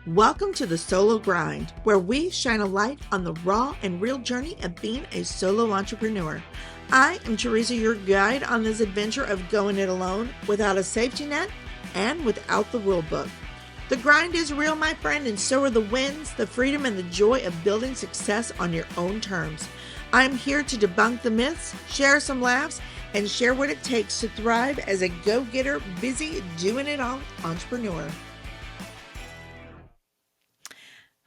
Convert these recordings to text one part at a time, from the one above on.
Welcome to the Solo Grind, where we shine a light on the raw and real journey of being a solo entrepreneur. I am Teresa, your guide on this adventure of going it alone, without a safety net and without the rule book. The grind is real, my friend, and so are the wins, the freedom, and the joy of building success on your own terms. I'm here to debunk the myths, share some laughs, and share what it takes to thrive as a go-getter, busy, doing it all entrepreneur.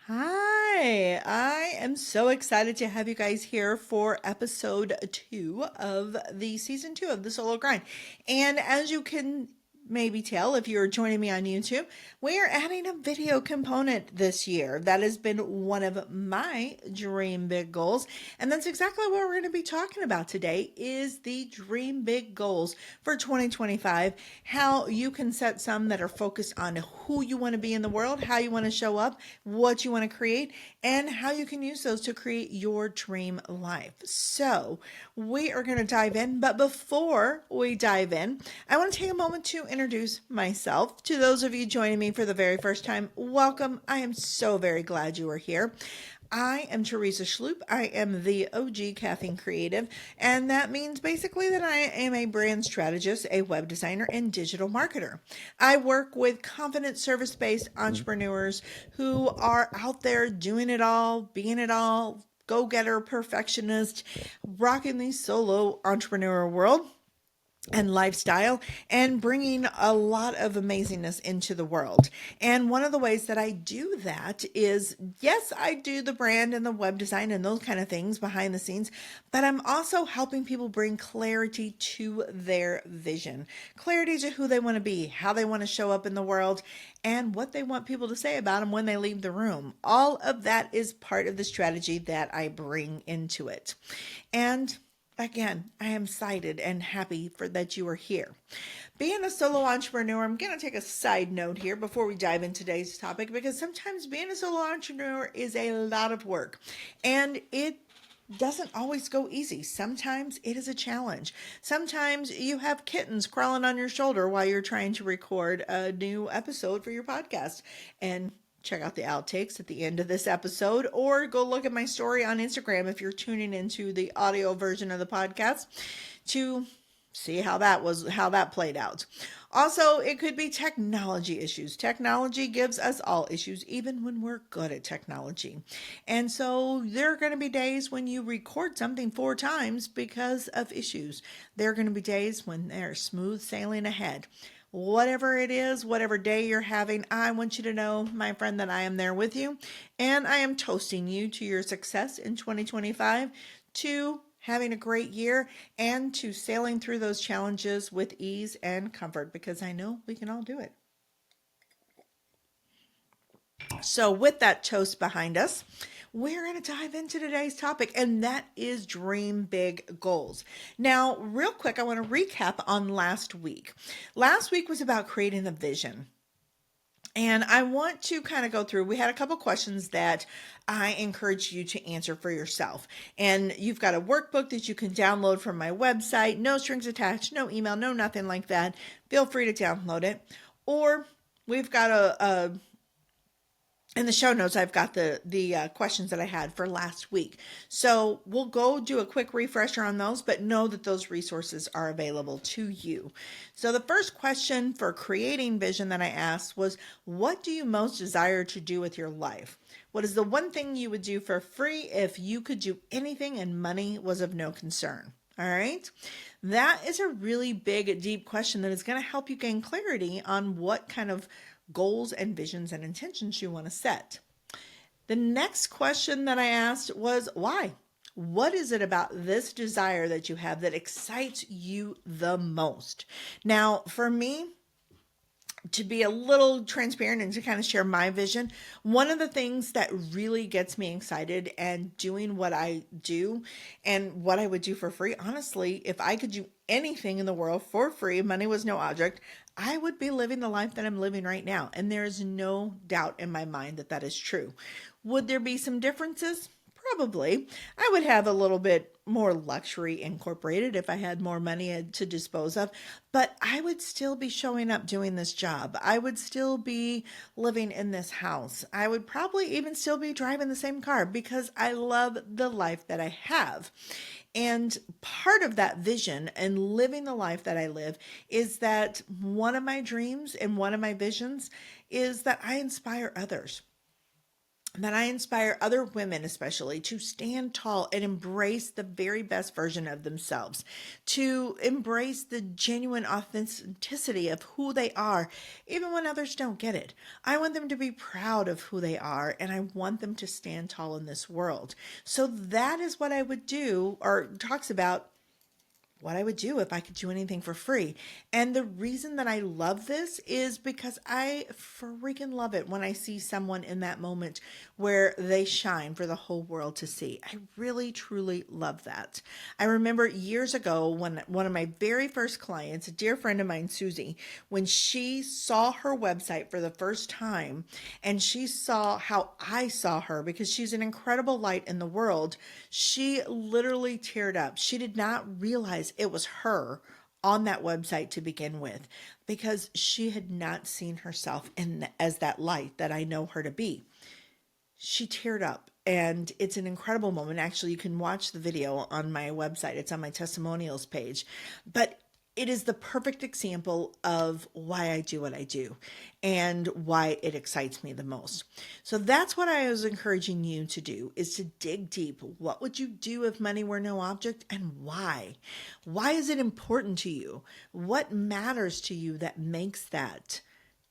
Hi, I am so excited to have you guys here for episode 2 of the season 2 of the Solo Grind. And as you can maybe tell if you're joining me on YouTube, we are adding a video component this year. That has been one of my dream big goals. And that's exactly what we're going to be talking about today is the dream big goals for 2025, how you can set some that are focused on who you want to be in the world, how you want to show up, what you want to create, and how you can use those to create your dream life. So we are going to dive in. But before we dive in, I want to take a moment to introduce myself. To those of you joining me for the very first time, welcome. I am so very glad you are here. I am Teresa Schloop. I am the OG Caffeine Creative, and that means basically that I am a brand strategist, a web designer, and digital marketer. I work with confident service-based entrepreneurs who are out there doing it all, being it all, go-getter, perfectionist, rocking the solo entrepreneur world and lifestyle, and bringing a lot of amazingness into the world. And one of the ways that I do that is, yes, I do the brand and the web design and those kind of things behind the scenes, but I'm also helping people bring clarity to their vision, clarity to who they want to be, how they want to show up in the world, and what they want people to say about them when they leave the room. All of that is part of the strategy that I bring into it. And again, I am excited and happy for that you are here. Being a solo entrepreneur, I'm going to take a side note here before we dive into today's topic, because sometimes being a solo entrepreneur is a lot of work and it doesn't always go easy. Sometimes it is a challenge. Sometimes you have kittens crawling on your shoulder while you're trying to record a new episode for your podcast. And check out the outtakes at the end of this episode, or go look at my story on Instagram if you're tuning into the audio version of the podcast to see how that played out. Also, it could be technology issues. Technology gives us all issues, even when we're good at technology. And so there are going to be days when you record something 4 times because of issues. There are going to be days when they're smooth sailing ahead. Whatever it is, whatever day you're having, I want you to know, my friend, that I am there with you. And I am toasting you to your success in 2025, to having a great year, and to sailing through those challenges with ease and comfort, because I know we can all do it. So with that toast behind us, we're going to dive into today's topic, and that is dream big goals. Now, real quick, I want to recap on last week. Last week was about creating a vision. And I want to kind of go through, we had a couple questions that I encourage you to answer for yourself. And you've got a workbook that you can download from my website, no strings attached, no email, no nothing like that. Feel free to download it. Or we've got in the show notes, I've got the questions that I had for last week. So we'll go do a quick refresher on those, but know that those resources are available to you. So the first question for creating vision that I asked was, what do you most desire to do with your life? What is the one thing you would do for free if you could do anything and money was of no concern? All right. That is a really big, deep question that is going to help you gain clarity on what kind of goals and visions and intentions you want to set. The next question that I asked was, why? What is it about this desire that you have that excites you the most? Now, for me, to be a little transparent and to kind of share my vision, one of the things that really gets me excited and doing what I do and what I would do for free, honestly, if I could do anything in the world for free, money was no object, I would be living the life that I'm living right now. And there is no doubt in my mind that that is true. Would there be some differences? probably I would have a little bit more luxury incorporated if I had more money to dispose of, but I would still be showing up doing this job. I would still be living in this house. I would probably even still be driving the same car because I love the life that I have. And part of that vision and living the life that I live is that one of my dreams and one of my visions is that I inspire others, that I inspire other women, especially, to stand tall and embrace the very best version of themselves, to embrace the genuine authenticity of who they are, even when others don't get it. I want them to be proud of who they are, and I want them to stand tall in this world. So that is what I would do, or talks about what I would do if I could do anything for free. And the reason that I love this is because I freaking love it when I see someone in that moment where they shine for the whole world to see. I really, truly love that. I remember years ago when one of my very first clients, a dear friend of mine, Susie, when she saw her website for the first time and she saw how I saw her, because she's an incredible light in the world, she literally teared up. She did not realize it was her on that website to begin with, because she had not seen herself as that light that I know her to be. She teared up, and it's an incredible moment. Actually, you can watch the video on my website. It's on my testimonials page. But it is the perfect example of why I do what I do and why it excites me the most. So that's what I was encouraging you to do, is to dig deep. What would you do if money were no object, and why? Why is it important to you? What matters to you that makes that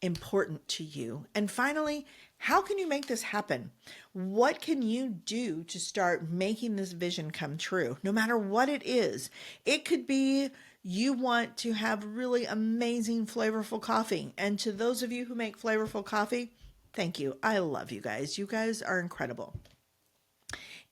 important to you? And finally, how can you make this happen? What can you do to start making this vision come true? No matter what it is, it could be you want to have really amazing, flavorful coffee. And to those of you who make flavorful coffee, thank you. I love you guys. You guys are incredible.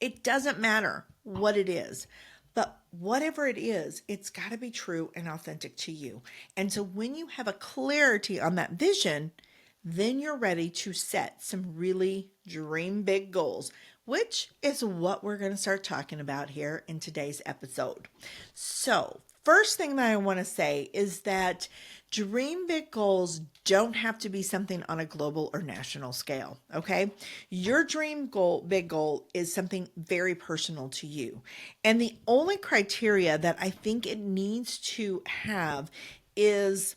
It doesn't matter what it is, but whatever it is, it's got to be true and authentic to you. And so when you have a clarity on that vision, then you're ready to set some really dream big goals, which is what we're going to start talking about here in today's episode. So, first thing that I want to say is that dream big goals don't have to be something on a global or national scale, okay? Your dream goal, big goal, is something very personal to you. And the only criteria that I think it needs to have is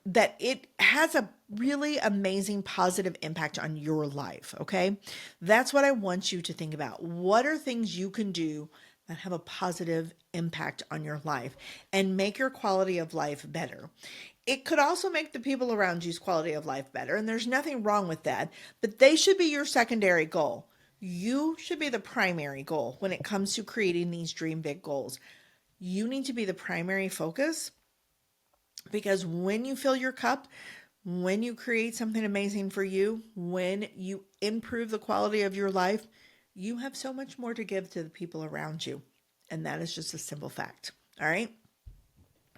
that it has a really amazing positive impact on your life, okay? That's what I want you to think about. What are things you can do that have a positive impact on your life and make your quality of life better? It could also make the people around you's quality of life better, and there's nothing wrong with that, but they should be your secondary goal. You should be the primary goal when it comes to creating these dream big goals. You need to be the primary focus, because when you fill your cup, when you create something amazing for you, when you improve the quality of your life, you have so much more to give to the people around you. And that is just a simple fact. All right.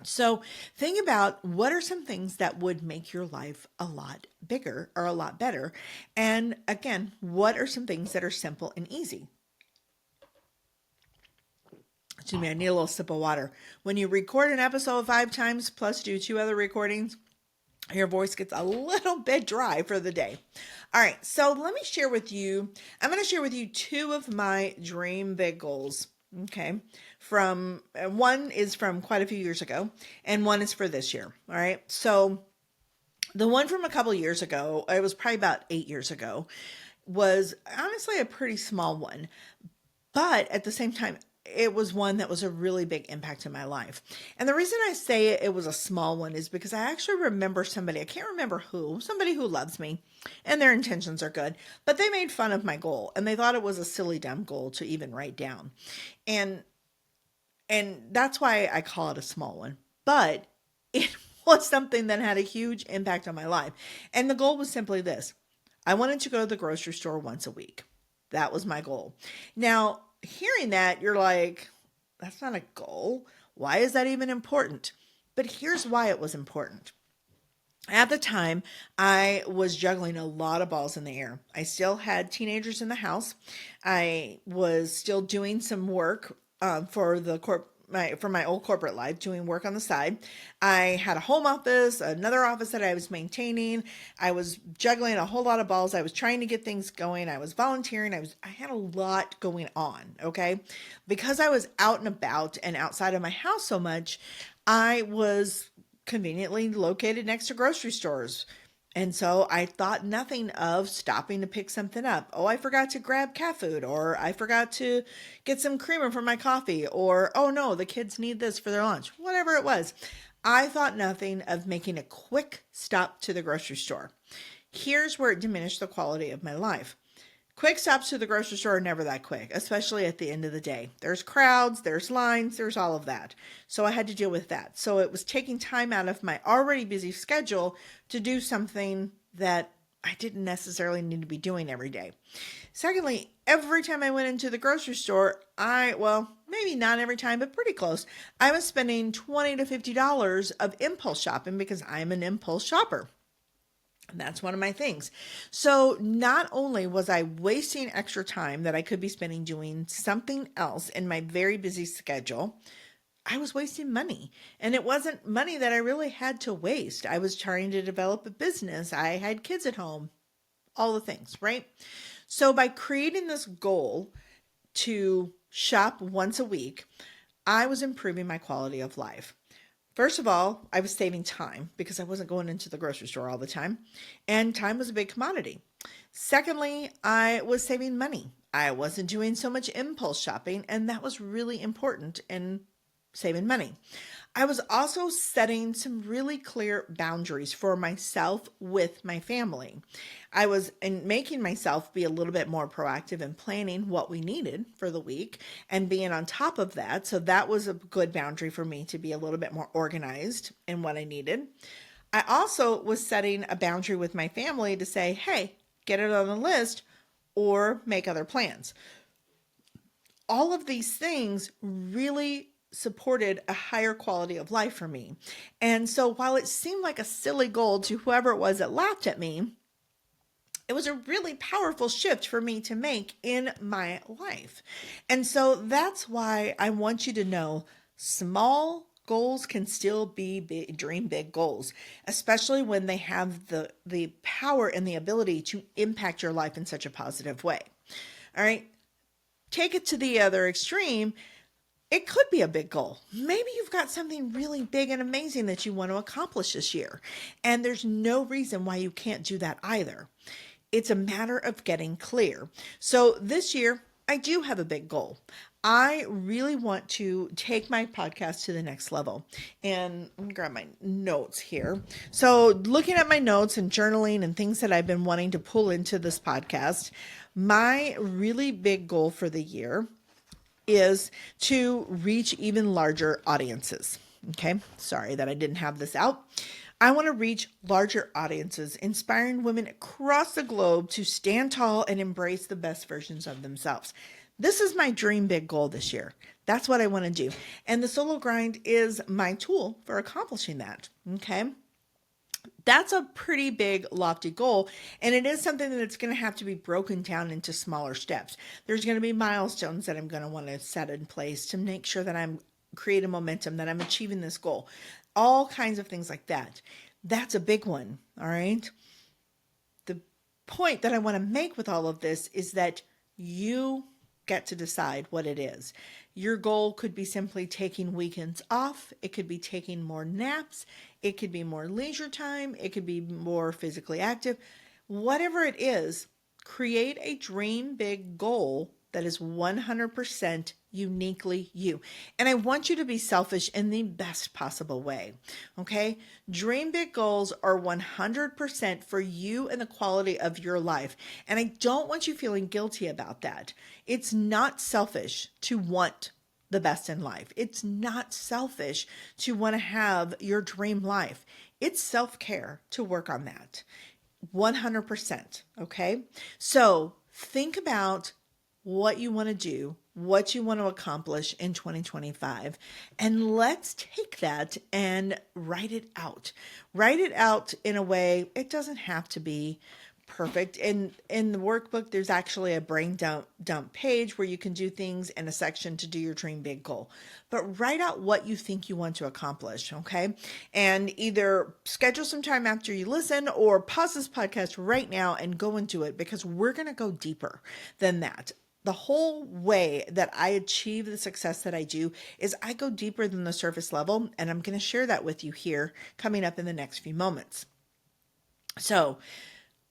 So think about what are some things that would make your life a lot bigger or a lot better. And again, what are some things that are simple and easy? Excuse me, I need a little sip of water. When you record an episode 5 times plus do 2 other recordings, your voice gets a little bit dry for the day. All right, so let me share with you, I'm going to share with you 2 of my dream big goals. Okay, from one is from quite a few years ago, and one is for this year. All right, so the one from a couple years ago, it was probably about 8 years ago, was honestly a pretty small one. But at the same time, it was one that was a really big impact in my life. And the reason I say it was a small one is because I actually remember somebody, I can't remember who, somebody who loves me and their intentions are good, but they made fun of my goal and they thought it was a silly, dumb goal to even write down. And that's why I call it a small one. But it was something that had a huge impact on my life. And the goal was simply this: I wanted to go to the grocery store once a week. That was my goal. Now, hearing that, you're like, that's not a goal. Why is that even important? But here's why it was important. At the time, I was juggling a lot of balls in the air. I still had teenagers in the house. I was still doing some work for my old corporate life, doing work on the side. I had a home office, another office that I was maintaining. I was juggling a whole lot of balls. I was trying to get things going. I was volunteering. I had a lot going on. Okay, because I was out and about and outside of my house so much, I was conveniently located next to grocery stores. And so I thought nothing of stopping to pick something up. Oh, I forgot to grab cat food, or I forgot to get some creamer for my coffee, or oh no, the kids need this for their lunch, whatever it was. I thought nothing of making a quick stop to the grocery store. Here's where it diminished the quality of my life. Quick stops to the grocery store are never that quick, especially at the end of the day. There's crowds, there's lines, there's all of that. So I had to deal with that. So it was taking time out of my already busy schedule to do something that I didn't necessarily need to be doing every day. Secondly, every time I went into the grocery store, well, maybe not every time, but pretty close, I was spending $20 to $50 of impulse shopping because I'm an impulse shopper. That's one of my things. So not only was I wasting extra time that I could be spending doing something else in my very busy schedule, I was wasting money. And it wasn't money that I really had to waste. I was trying to develop a business. I had kids at home, all the things, right? So by creating this goal to shop once a week, I was improving my quality of life. First of all, I was saving time because I wasn't going into the grocery store all the time, and time was a big commodity. Secondly, I was saving money. I wasn't doing so much impulse shopping, and that was really important in saving money. I was also setting some really clear boundaries for myself with my family. I was making myself be a little bit more proactive in planning what we needed for the week and being on top of that. So that was a good boundary for me to be a little bit more organized in what I needed. I also was setting a boundary with my family to say, hey, get it on the list or make other plans. All of these things really supported a higher quality of life for me. And so while it seemed like a silly goal to whoever it was that laughed at me, it was a really powerful shift for me to make in my life. And so that's why I want you to know small goals can still be big, dream big goals, especially when they have the power and the ability to impact your life in such a positive way. All right. Take it to the other extreme. It could be a big goal. Maybe you've got something really big and amazing that you want to accomplish this year, and there's no reason why you can't do that either. It's a matter of getting clear. So this year, I do have a big goal. I really want to take my podcast to the next level. And let me grab my notes here. So, looking at my notes and journaling and things that I've been wanting to pull into this podcast, my really big goal for the year is to reach even larger audiences. Okay, sorry that I didn't have this out. I want to reach larger audiences, inspiring women across the globe to stand tall and embrace the best versions of themselves. This is my dream big goal this year. That's what I want to do. And the solo grind is my tool for accomplishing that. Okay. That's a pretty big, lofty goal, and it is something that's going to have to be broken down into smaller steps. There's going to be milestones that I'm going to want to set in place to make sure that I'm creating momentum, that I'm achieving this goal, all kinds of things like that. That's a big one, all right? The point that I want to make with all of this is that you get to decide what it is. Your goal could be simply taking weekends off. It could be taking more naps. It could be more leisure time. It could be more physically active. Whatever it is, create a dream big goal that is 100% uniquely you. And I want you to be selfish in the best possible way. Okay? Dream big goals are 100% for you and the quality of your life. And I don't want you feeling guilty about that. It's not selfish to want the best in life. It's not selfish to want to have your dream life. It's self-care to work on that. 100%. Okay? So think about what you want to do what you want to accomplish in 2025. And let's take that and write it out. Write it out in a way, it doesn't have to be perfect. In the workbook, there's actually a brain dump page where you can do things in a section to do your dream big goal. But write out what you think you want to accomplish, okay? And either schedule some time after you listen or pause this podcast right now and go into it, because we're going to go deeper than that. The whole way that I achieve the success that I do is I go deeper than the surface level, and I'm going to share that with you here coming up in the next few moments. So,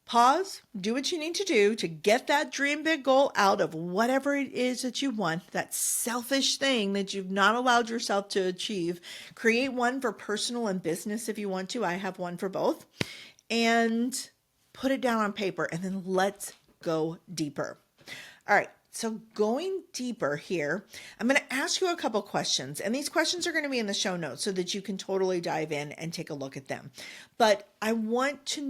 pause, do what you need to do to get that dream big goal out of whatever it is that you want, that selfish thing that you've not allowed yourself to achieve. Create one for personal and business if you want to. I have one for both. And put it down on paper, and then let's go deeper. All right. So going deeper here, I'm going to ask you a couple questions, and these questions are going to be in the show notes so that you can totally dive in and take a look at them. But I want you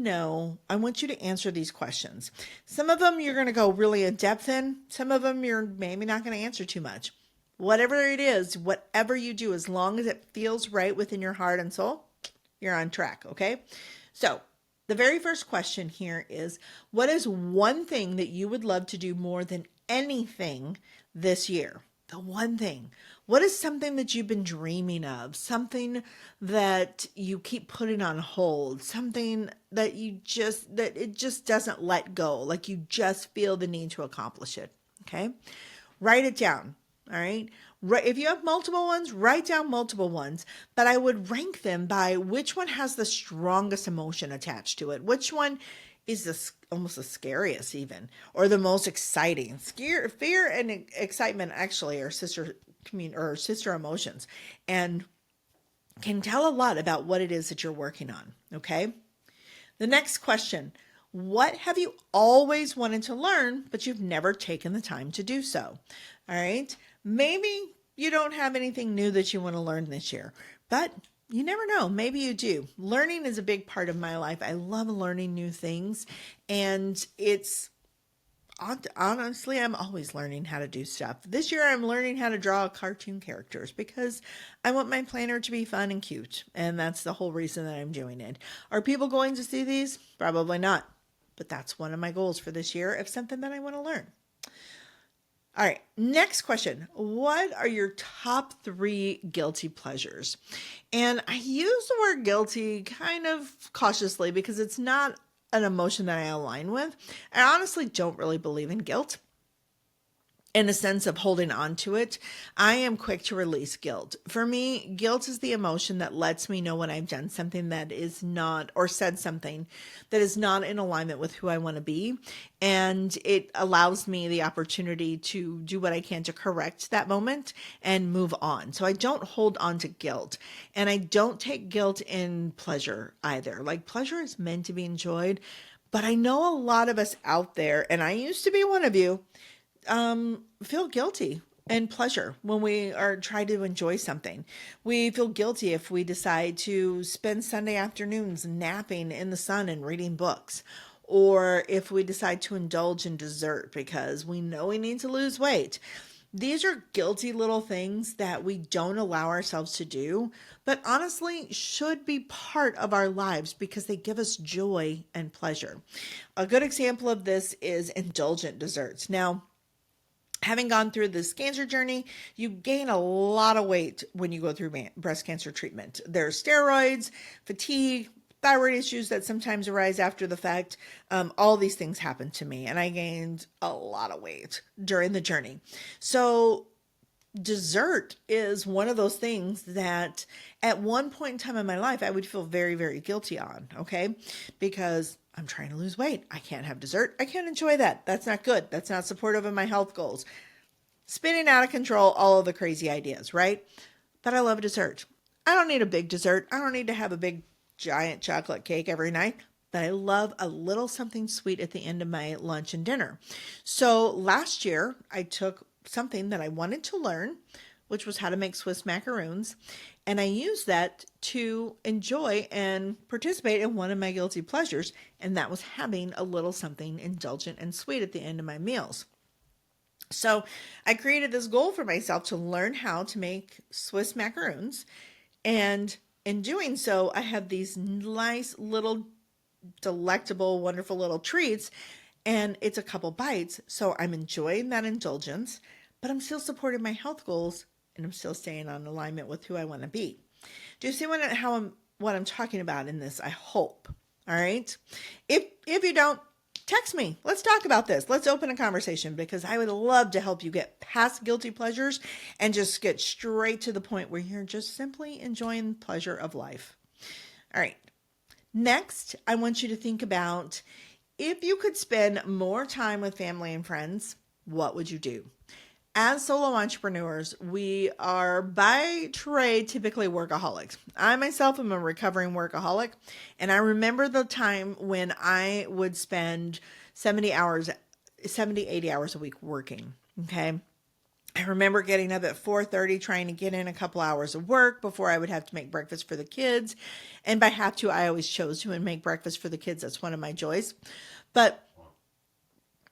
to answer these questions. Some of them you're going to go really in depth in. Some of them you're maybe not going to answer too much. Whatever it is, whatever you do, as long as it feels right within your heart and soul, you're on track, okay? So the very first question here is, what is one thing that you would love to do more than anything this year? The one thing. What is something that you've been dreaming of? Something that you keep putting on hold? Something that it just doesn't let go. Like you just feel the need to accomplish it. Okay? Write it down. All right. If you have multiple ones, write down multiple ones, but I would rank them by which one has the strongest emotion attached to it. Which one is almost the scariest even, or the most exciting? Fear and excitement actually are sister emotions, and can tell a lot about what it is that you're working on. Okay. The next question. What have you always wanted to learn, but you've never taken the time to do so? All right. Maybe you don't have anything new that you want to learn this year, but you never know. Maybe you do. Learning is a big part of my life. I love learning new things, and honestly, I'm always learning how to do stuff. This year, I'm learning how to draw cartoon characters because I want my planner to be fun and cute, and that's the whole reason that I'm doing it. Are people going to see these? Probably not, but that's one of my goals for this year of something that I want to learn. All right, next question. What are your top 3 guilty pleasures? And I use the word guilty kind of cautiously because it's not an emotion that I align with. I honestly don't really believe in guilt in a sense of holding on to it. I am quick to release guilt. For me, guilt is the emotion that lets me know when I've done something that is not, or said something that is not in alignment with who I want to be. And it allows me the opportunity to do what I can to correct that moment and move on. So I don't hold on to guilt, and I don't take guilt in pleasure either. Like, pleasure is meant to be enjoyed, but I know a lot of us out there, and I used to be one of you, feel guilty and pleasure when we are trying to enjoy something. We feel guilty if we decide to spend Sunday afternoons napping in the sun and reading books, or if we decide to indulge in dessert because we know we need to lose weight. These are guilty little things that we don't allow ourselves to do, but honestly should be part of our lives because they give us joy and pleasure. A good example of this is indulgent desserts. Now, having gone through this cancer journey, you gain a lot of weight when you go through breast cancer treatment. There's steroids, fatigue, thyroid issues that sometimes arise after the fact. All these things happened to me, and I gained a lot of weight during the journey. So dessert is one of those things that at one point in time in my life, I would feel very, very guilty on, okay? Because I'm trying to lose weight. I can't have dessert. I can't enjoy that. That's not good. That's not supportive of my health goals. Spinning out of control, all of the crazy ideas, right? But I love dessert. I don't need a big dessert. I don't need to have a big giant chocolate cake every night, but I love a little something sweet at the end of my lunch and dinner. So last year, I took something that I wanted to learn, which was how to make Swiss macaroons, and I used that to enjoy and participate in one of my guilty pleasures, and that was having a little something indulgent and sweet at the end of my meals. So I created this goal for myself to learn how to make Swiss macaroons. And in doing so, I have these nice little delectable, wonderful little treats. And it's a couple bites. So I'm enjoying that indulgence, but I'm still supporting my health goals and I'm still staying on alignment with who I want to be. Do you see what I'm talking about in this? I hope. All right. If you don't, text me. Let's talk about this. Let's open a conversation because I would love to help you get past guilty pleasures and just get straight to the point where you're just simply enjoying the pleasure of life. All right. Next, I want you to think about if you could spend more time with family and friends, what would you do? As solo entrepreneurs, we are by trade typically workaholics. I myself am a recovering workaholic, and I remember the time when I would spend 80 hours a week working. Okay. I remember getting up at 4:30 trying to get in a couple hours of work before I would have to make breakfast for the kids. And by have to, I always chose to and make breakfast for the kids. That's one of my joys. But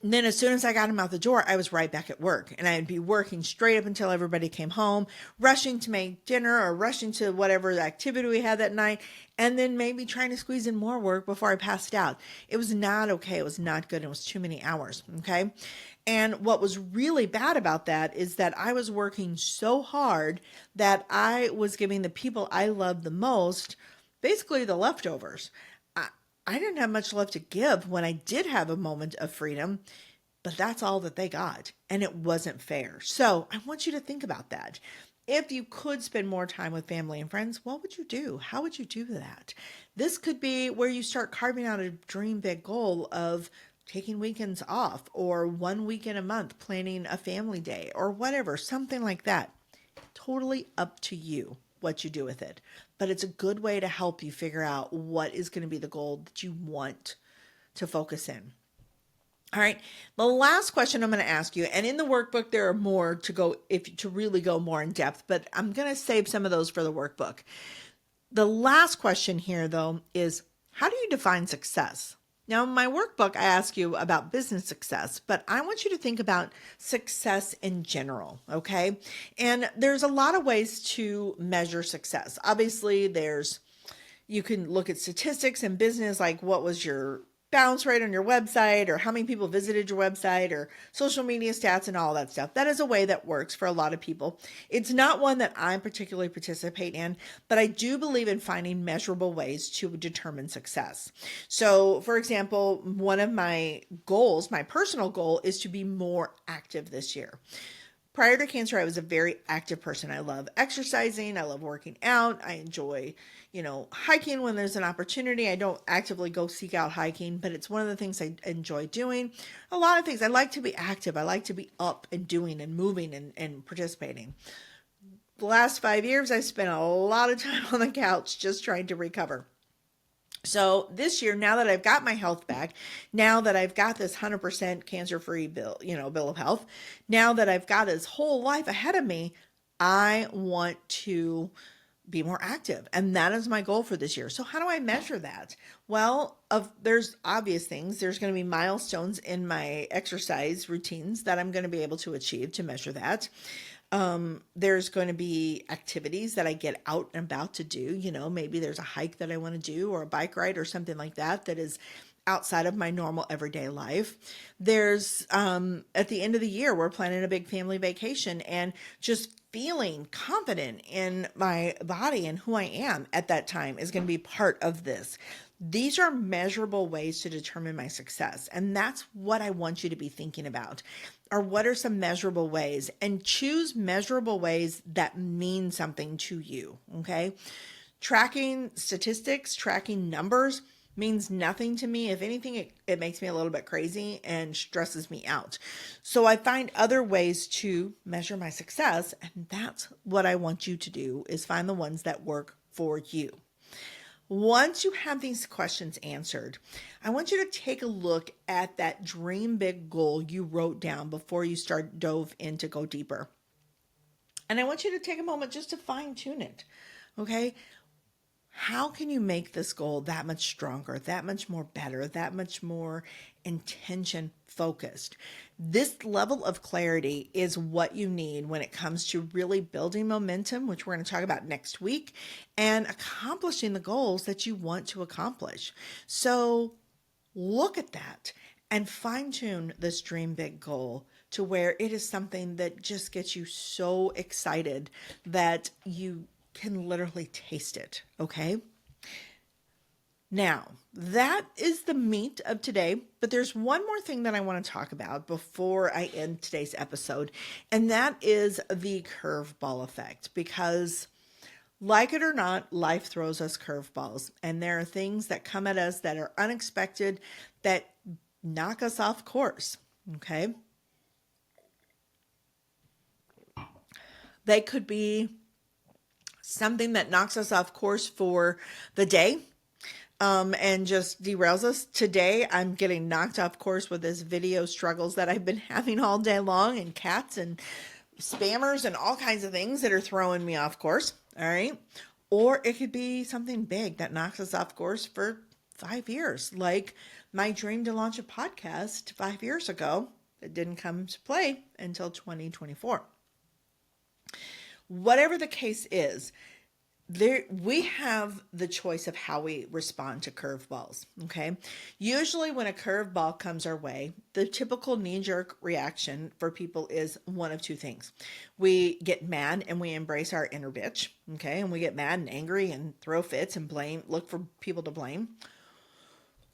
then as soon as I got him out the door, I was right back at work. And I'd be working straight up until everybody came home, rushing to make dinner or rushing to whatever activity we had that night, and then maybe trying to squeeze in more work before I passed out. It was not okay. It was not good. It was too many hours. Okay. And what was really bad about that is that I was working so hard that I was giving the people I loved the most basically the leftovers. I didn't have much left to give when I did have a moment of freedom, but that's all that they got. And it wasn't fair. So I want you to think about that. If you could spend more time with family and friends, what would you do? How would you do that? This could be where you start carving out a dream big goal of taking weekends off or 1 weekend a month, planning a family day or whatever, something like that. Totally up to you what you do with it. But it's a good way to help you figure out what is going to be the goal that you want to focus in. All right. The last question I'm going to ask you, and in the workbook, there are more to go if to really go more in depth, but I'm going to save some of those for the workbook. The last question here, though, is how do you define success? Now, in my workbook, I ask you about business success, but I want you to think about success in general, okay? And there's a lot of ways to measure success. Obviously, you can look at statistics in business, like what was your bounce rate on your website or how many people visited your website or social media stats and all that stuff. That is a way that works for a lot of people. It's not one that I particularly participate in, but I do believe in finding measurable ways to determine success. So, for example, one of my goals, my personal goal, is to be more active this year. Prior to cancer, I was a very active person. I love exercising. I love working out. I enjoy, hiking when there's an opportunity. I don't actively go seek out hiking, but it's one of the things I enjoy doing. A lot of things. I like to be active. I like to be up and doing and moving and participating. The last 5 years, I spent a lot of time on the couch just trying to recover. So this year, now that I've got my health back, now that I've got this 100% cancer-free bill of health, now that I've got this whole life ahead of me, I want to be more active. And that is my goal for this year. So how do I measure that? Well, there's obvious things. There's going to be milestones in my exercise routines that I'm going to be able to achieve to measure that. There's going to be activities that I get out and about to do. Maybe there's a hike that I want to do or a bike ride or something like that is outside of my normal everyday life. There's, at the end of the year, we're planning a big family vacation and just feeling confident in my body and who I am at that time is going to be part of this. These are measurable ways to determine my success. And that's what I want you to be thinking about. Or what are some measurable ways? And choose measurable ways that mean something to you. Okay. Tracking statistics, tracking numbers means nothing to me. If anything, it makes me a little bit crazy and stresses me out. So I find other ways to measure my success. And that's what I want you to do is find the ones that work for you. Once you have these questions answered, I want you to take a look at that dream big goal you wrote down before you dove in to go deeper. And I want you to take a moment just to fine tune it. Okay. How can you make this goal that much stronger, that much more better, that much more intention focused. This level of clarity is what you need when it comes to really building momentum, which we're going to talk about next week, and accomplishing the goals that you want to accomplish. So look at that and fine tune this dream big goal to where it is something that just gets you so excited that you can literally taste it. Okay. Now, that is the meat of today, but there's one more thing that I want to talk about before I end today's episode, and that is the curveball effect. Because, like it or not, life throws us curveballs, and there are things that come at us that are unexpected that knock us off course. Okay. They could be something that knocks us off course for the day, and just derails us. Today, I'm getting knocked off course with this video struggles that I've been having all day long, and cats and spammers and all kinds of things that are throwing me off course. All right. Or it could be something big that knocks us off course for 5 years, like my dream to launch a podcast 5 years ago that didn't come to play until 2024. Whatever the case is, we have the choice of how we respond to curveballs. Okay. Usually when a curveball comes our way, the typical knee-jerk reaction for people is one of two things. We get mad and we embrace our inner bitch. Okay. And we get mad and angry and throw fits and look for people to blame.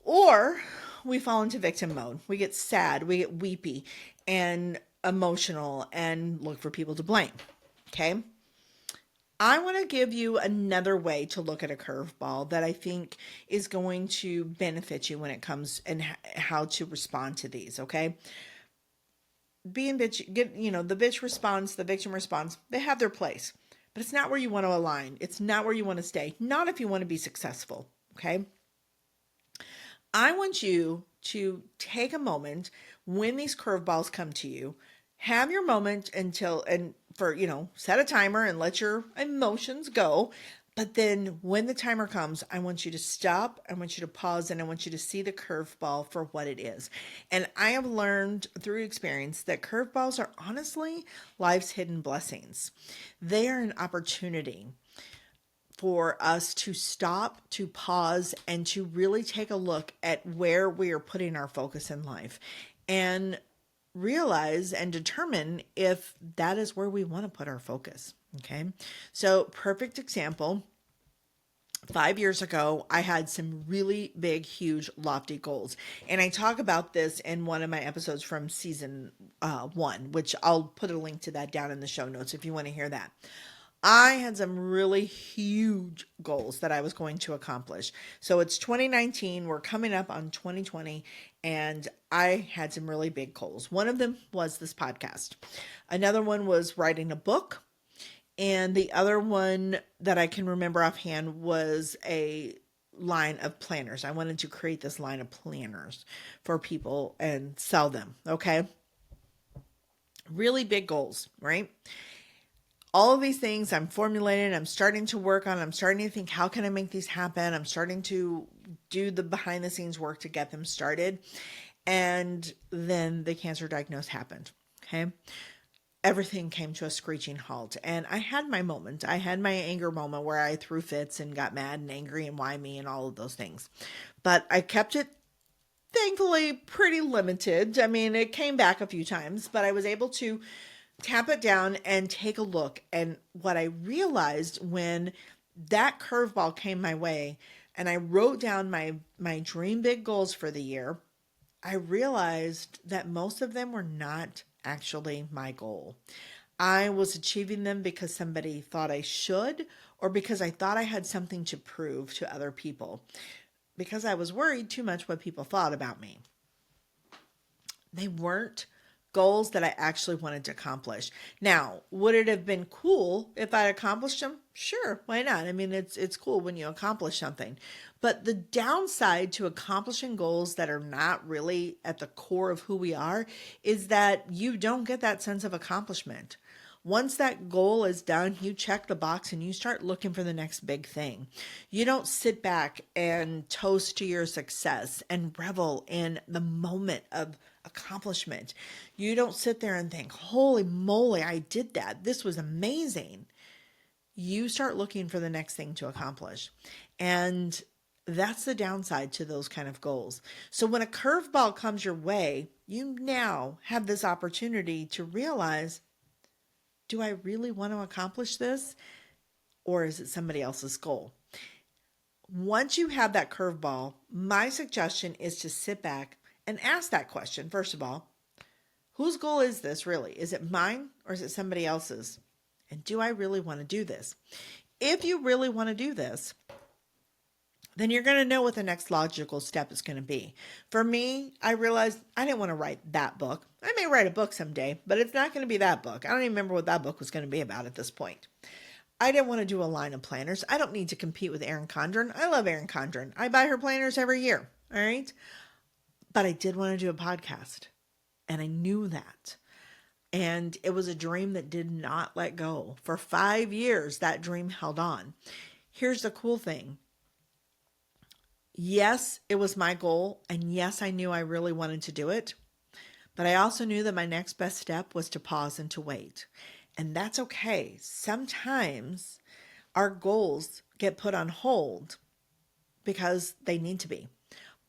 Or we fall into victim mode. We get sad, we get weepy and emotional and look for people to blame. Okay. I want to give you another way to look at a curveball that I think is going to benefit you when it comes and how to respond to these. Okay. Being bitch, the bitch response, the victim response, they have their place, but it's not where you want to align. It's not where you want to stay. Not if you want to be successful. Okay. I want you to take a moment when these curveballs come to you, have your moment set a timer and let your emotions go. But then when the timer comes, I want you to stop, I want you to pause, and I want you to see the curveball for what it is. And I have learned through experience that curveballs are honestly life's hidden blessings. They are an opportunity for us to stop, to pause, and to really take a look at where we are putting our focus in life and realize and determine if that is where we want to put our focus. Okay. So perfect example. 5 years ago, I had some really big, huge, lofty goals. And I talk about this in one of my episodes from season 1, which I'll put a link to that down in the show notes if you want to hear that. I had some really huge goals that I was going to accomplish. So it's 2019. We're coming up on 2020. And I had some really big goals. One of them was this podcast. Another one was writing a book. And the other one that I can remember offhand was a line of planners. I wanted to create this line of planners for people and sell them. Okay. Really big goals, right? All of these things I'm formulating, I'm starting to work on, I'm starting to think, how can I make these happen? I'm starting to do the behind the scenes work to get them started. And then the cancer diagnosis happened. Okay. Everything came to a screeching halt. And I had my moment. I had my anger moment where I threw fits and got mad and angry and why me and all of those things. But I kept it, thankfully, pretty limited. I mean, it came back a few times, but I was able to tap it down and take a look. And what I realized when that curveball came my way and I wrote down my dream big goals for the year, I realized that most of them were not actually my goal. I was achieving them because somebody thought I should, or because I thought I had something to prove to other people, because I was worried too much what people thought about me. They weren't goals that I actually wanted to accomplish. Now, would it have been cool if I accomplished them? Sure, why not? I mean, it's cool when you accomplish something. But the downside to accomplishing goals that are not really at the core of who we are is that you don't get that sense of accomplishment. Once that goal is done, you check the box and you start looking for the next big thing. You don't sit back and toast to your success and revel in the moment of accomplishment. You don't sit there and think, holy moly, I did that. This was amazing. You start looking for the next thing to accomplish. And that's the downside to those kind of goals. So when a curveball comes your way, you now have this opportunity to realize, do I really want to accomplish this? Or is it somebody else's goal? Once you have that curveball, my suggestion is to sit back and ask that question. First of all, whose goal is this really? Is it mine or is it somebody else's? And do I really want to do this? If you really want to do this, then you're going to know what the next logical step is going to be. For me, I realized I didn't want to write that book. I may write a book someday, but it's not going to be that book. I don't even remember what that book was going to be about at this point. I didn't want to do a line of planners. I don't need to compete with Erin Condren. I love Erin Condren. I buy her planners every year. All right. But I did want to do a podcast. And I knew that. And it was a dream that did not let go. For 5 years, that dream held on. Here's the cool thing. Yes, it was my goal. And yes, I knew I really wanted to do it. But I also knew that my next best step was to pause and to wait. And that's okay. Sometimes our goals get put on hold because they need to be.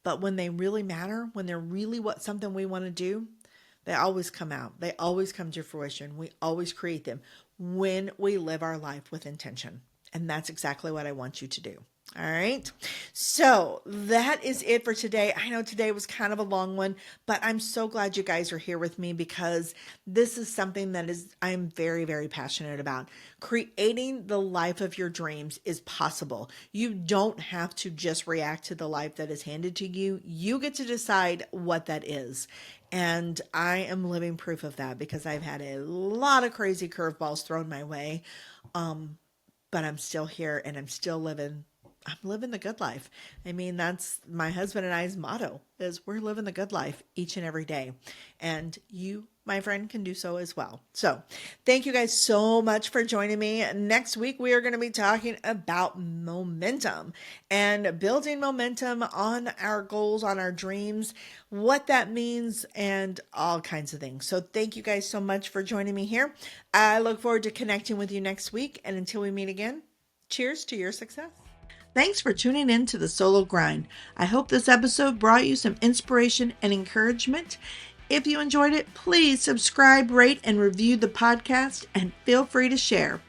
But when they really matter, when they're really something we want to do, they always come out. They always come to fruition. We always create them when we live our life with intention. And that's exactly what I want you to do. All right. So that is it for today. I know today was kind of a long one, but I'm so glad you guys are here with me because this is something that I'm very, very passionate about. Creating the life of your dreams is possible. You don't have to just react to the life that is handed to you. You get to decide what that is. And I am living proof of that because I've had a lot of crazy curveballs thrown my way. But I'm still here and I'm living the good life. I mean, that's my husband and I's motto is we're living the good life each and every day. And you, my friend, can do so as well. So thank you guys so much for joining me. Next week, we are going to be talking about momentum and building momentum on our goals, on our dreams, what that means, and all kinds of things. So thank you guys so much for joining me here. I look forward to connecting with you next week. And until we meet again, cheers to your success. Thanks for tuning in to the Solo Grind. I hope this episode brought you some inspiration and encouragement. If you enjoyed it, please subscribe, rate, and review the podcast, and feel free to share.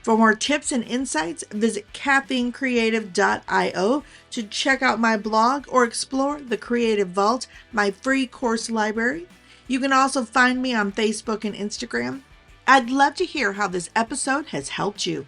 For more tips and insights, visit caffeinecreative.io to check out my blog or explore the Creative Vault, my free course library. You can also find me on Facebook and Instagram. I'd love to hear how this episode has helped you.